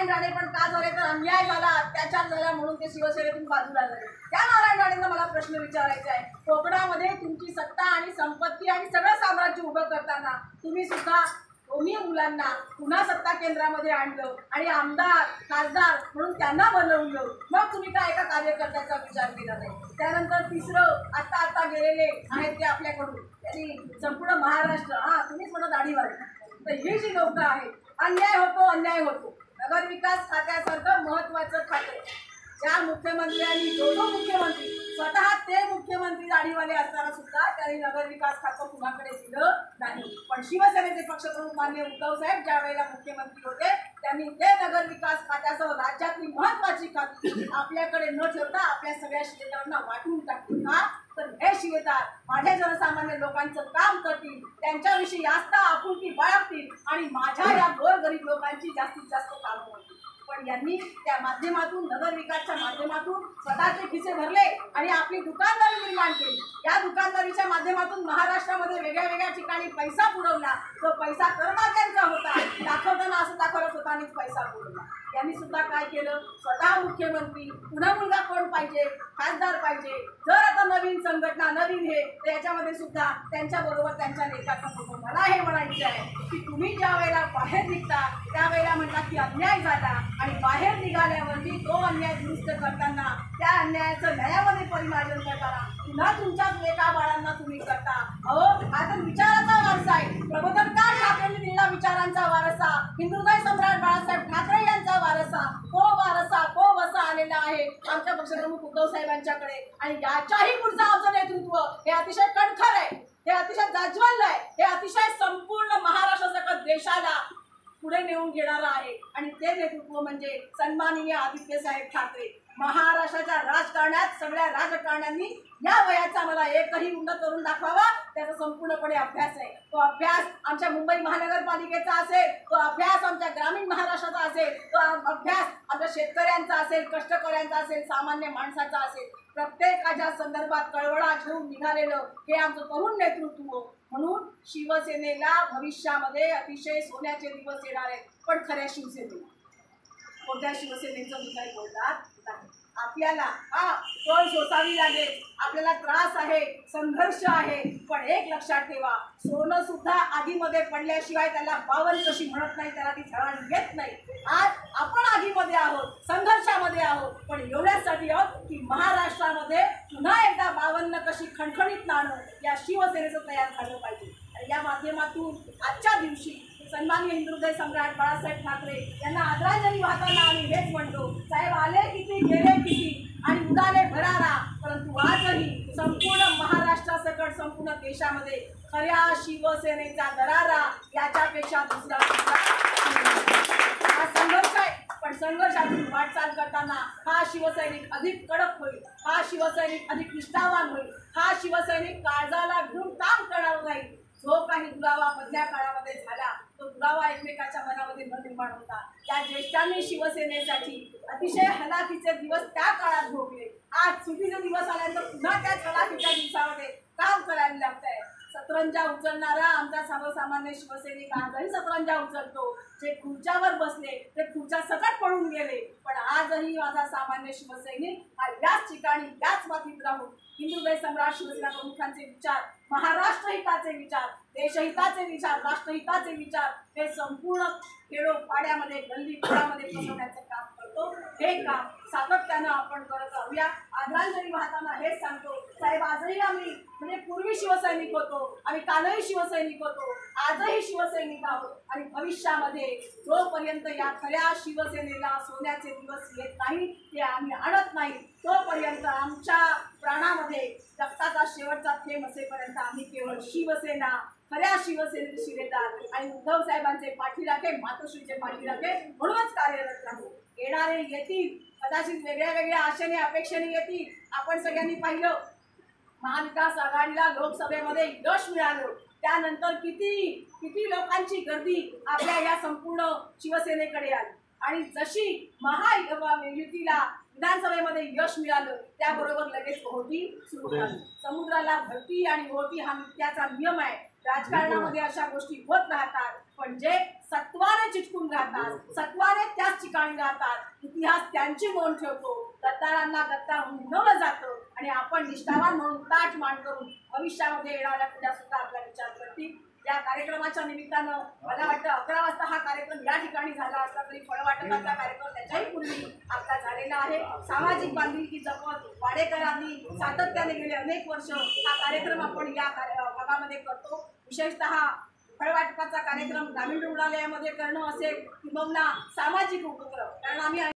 नारायण राणे पण का झाले तर अन्याय झाला, अत्याचार झाला म्हणून ते शिवसेनेतून बाजूला झाले। त्या नारायण राणेंना मला प्रश्न विचारायचा आहे, कोकणामध्ये तुमची सत्ता आणि संपत्ती आणि सगळं साम्राज्य उभं करताना तुम्ही सुद्धा दोन्ही मुलांना पुन्हा सत्ता केंद्रामध्ये आणलं आणि आमदार खासदार म्हणून त्यांना बनवलं, मग तुम्ही काय एका कार्यकर्त्याचा विचार केला नाही। त्यानंतर तिसरं आता गेलेले आहेत ते आपल्याकडून त्यांनी संपूर्ण महाराष्ट्र तुम्हीच म्हणा दाढीवाली, तर ही जी लोक आहेत अन्याय होतो। नगर विकास खात्यासारखं महत्वाचं खाते ज्या मुख्यमंत्र्यांनी दोन मुख्यमंत्री स्वतः ते मुख्यमंत्री दाढीवाले असताना सुद्धा त्यांनी नगर विकास खातं कुणाकडे दिलं नाही। पण शिवसेनेचे पक्षप्रमुख माननीय उद्धव साहेब ज्या वेळेला मुख्यमंत्री होते त्यांनी ते नगर विकास खात्यासह राज्यातली महत्वाची खाती आपल्याकडे न ठेवता आपल्या सगळ्या शिलेदारांना वाटून टाकली। का तर हे शिलेदार माझ्या जनसामान्य लोकांचं काम करतील, त्यांच्याविषयी आस्था आपुलकी बाळगतील आणि माझ्या या गोरगरीब लोकांची जास्तीत जास्त कामं होतील। पण यांनी त्या माध्यमातून नगर विकासच्या माध्यमातून स्वतःचे खिसे भरले आणि आपली दुकानदारी निर्माण केली। या दुकानदारीच्या माध्यमातून महाराष्ट्रामध्ये वेगळ्या ठिकाणी पैसा बुडवला, तो पैसा करदात्यांचा होता, दाखवताना असं दाखवलं स्वतःनेच पैसा बुडवला। यांनी सुद्धा काय केलं, स्वतः मुख्यमंत्री पुन्हा मुलगा कोण पाहिजे, खासदार पाहिजे, जर आता नवीन संघटना नवीन हे तर याच्यामध्ये सुद्धा त्यांच्याबरोबर त्यांच्या नेत्याचा फोटो। मला हे म्हणायचं आहे की तुम्ही ज्या वेळेला बाहेर निघता त्यावेळेला म्हणता की अन्याय झाला आणि बाहेर निघाल्यावरती तो अन्याय दुरुस्त करताना त्या अन्यायाचं न्यायामध्ये परिमार्जन करताना पुन्हा तुमच्याच एका बाळांना तुम्ही करता। अहो हा तर विचाराचा वारसा आहे, प्रबोधनकार ठाकरेंनी दिलेला विचारांचा वारसा, हिंदुहृदय सम्राट बाळासाहेब ठाकरे यांचा वारसा, तो वसा आलेला आहे आमच्या पक्षप्रमुख उद्धव साहेबांच्याकडे। आणि याच्याही पुढचं आमचं नेतृत्व हे अतिशय कणखर आहे, हे अतिशय जाज्वल्य आहे, हे अतिशय संपूर्ण महाराष्ट्रासकट देशाला पुढे नेऊन घेणारं आहे। आणि ते नेतृत्व म्हणजे सन्माननीय आदित्यसाहेब ठाकरे। महाराष्ट्राच्या राजकारणात सगळ्या राजकारण्यांनी या वयाचा मला एकही उन्नत करून दाखवावा, त्याचा संपूर्णपणे अभ्यास आहे। तो अभ्यास आमच्या मुंबई महानगरपालिकेचा असेल, तो अभ्यास आमच्या ग्रामीण महाराष्ट्राचा असेल, तो अभ्यास आमच्या शेतकऱ्यांचा असेल, कष्टकऱ्यांचा असेल, सामान्य माणसाचा असेल, प्रत्येकाच्या संदर्भात कळवळा घेऊन निघालेलं हे आमचं तरुण नेतृत्व। म्हणून शिवसेनेला भविष्यामध्ये अतिशय सोन्याचे दिवस येणार आहेत। पण खऱ्या शिवसेनेला कोणत्या शिवसेनेचं विचार बोलतात नाही। आपल्याला तोल सोसावी लागेल, आपल्याला त्रास आहे, संघर्ष आहे, पण एक लक्षात ठेवा, सोनं सुद्धा आगीमध्ये पडल्याशिवाय त्याला बावन कशी म्हणत नाही, त्याला ती झळाळी येत नाही। आज आपण आगीमध्ये आहोत, संघर्षामध्ये आहोत, पण एवढ्यासाठी आहोत की महाराष्ट्रामध्ये पुन्हा एकदा 52 कशी खणखणीत नाणं या शिवसेनेचं तयार झालं पाहिजे। आणि या माध्यमातून आजच्या दिवशी सन्माननीय हिंदुहृदय सम्राट बाळासाहेब ठाकरे यांना आदरांजली वाहताना आम्ही हेच म्हणतो, साहेब आले किती गेले किती आणि उडाले भरारा, परंतु आजही संपूर्ण महाराष्ट्रासकट संपूर्ण देशामध्ये खऱ्या शिवसेनेचा दरारा याच्यापेक्षा दुसरा हा संघर्ष आहे। पण संघर्षातून वाटचाल करताना हा शिवसैनिक अधिक कडक होईल, हा शिवसैनिक अधिक निष्ठावान होईल, हा शिवसैनिक काळजाला घेऊन काम करणार नाही। जो काही दुरावा मधल्या काळामध्ये झाला तो दुरावा एकमेकाच्या मनामध्ये न निर्माण होता। त्या ज्येष्ठांनी शिवसेनेसाठी अतिशय हलाखीचे दिवस त्या काळात भोगले। आज सुटीचे दिवस आल्यानंतर पुन्हा त्याच हलाखीच्या दिवसामध्ये काम करायला लागतंय। सतरंजा उचलणारा आमचा सर्वसामान्य शिवसैनिक आजही सतरंजा उचलतो। जे खुर्च्यावर बसले ते खुर्च्या सकट पडून गेले, पण आजही माझा सामान्य शिवसैनिक हा याच ठिकाणी याच मातीत राहून हिंदुहृदय सम्राट शिवसेना प्रमुखांचे विचार, महाराष्ट्र हिताचे विचार, देशहिताचे विचार, राष्ट्रहिताचे विचार हे संपूर्ण खेडोपाड्यामध्ये गल्ली खोड्यामध्ये पसरवण्याचं काम करतो। हे काम सातत्यानं आपण करत राहूया। आदरांजली वाहताना हेच सांगतो, साहेब आजही आम्ही म्हणजे पूर्वी शिवसैनिक होतो, आम्ही कालही शिवसैनिक होतो, आजही शिवसैनिक आहोत आणि भविष्यामध्ये जोपर्यंत या खऱ्या शिवसेनेला सोन्याचे दिवस येत नाही ते आम्ही आणत नाही, तोपर्यंत आमच्या प्राणामध्ये रक्ताचा शेवटचा थेंब असेपर्यंत आम्ही केवळ शिवसेना, खऱ्या शिवसेनेचे शिलेदार आणि उद्धव साहेबांचे पाठीराखे, मातोश्रीचे पाठीराखे म्हणूनच कार्यरत राहू। येणारे येतील, कदाचित वेगळ्या आशेने अपेक्षेने येतील। आपण सगळ्यांनी पाहिलं महाविकास आघाडीला लोकसभेमध्ये यश मिळालं, त्यानंतर किती लोकांची गर्दी आपल्या या संपूर्ण शिवसेनेकडे आली आणि जशी महायुतीला विधानसभेमध्ये यश मिळालं त्याबरोबर लगेच ओहोटी सुरू झाली। समुद्राला भरती आणि ओहोटी हा नित्याचा नियम आहे। राजकारणामध्ये अशा गोष्टी होत राहतात, पण जे सत्वाने चिटकून राहतात, सत्वाने त्याच ठिकाणी राहतात, इतिहास त्यांची नोंद ठेवतो. गद्दारांना गद्दार म्हणून जातं आणि आपण निष्ठावान म्हणून ताठ मान करून भविष्यामध्ये येणाऱ्या पिढ्या सुद्धा आपला विचार करतील. या कार्यक्रमाच्या निमित्तानं मला वाटतं 11 वाजता हा कार्यक्रम या ठिकाणी झाला असला तरी फळवाटपाचा कार्यक्रम त्याच्याही पूर्वी आपला झालेला आहे. सामाजिक बांधिलकी जपत वाडेकरांनी सातत्याने गेले अनेक वर्ष हा कार्यक्रम आपण या भागामध्ये करतो. विशेषतः फळवाटपाचा कार्यक्रम ग्रामीण रुग्णालयामध्ये करणं असेल किंवा सामाजिक उपक्रम, कारण आम्ही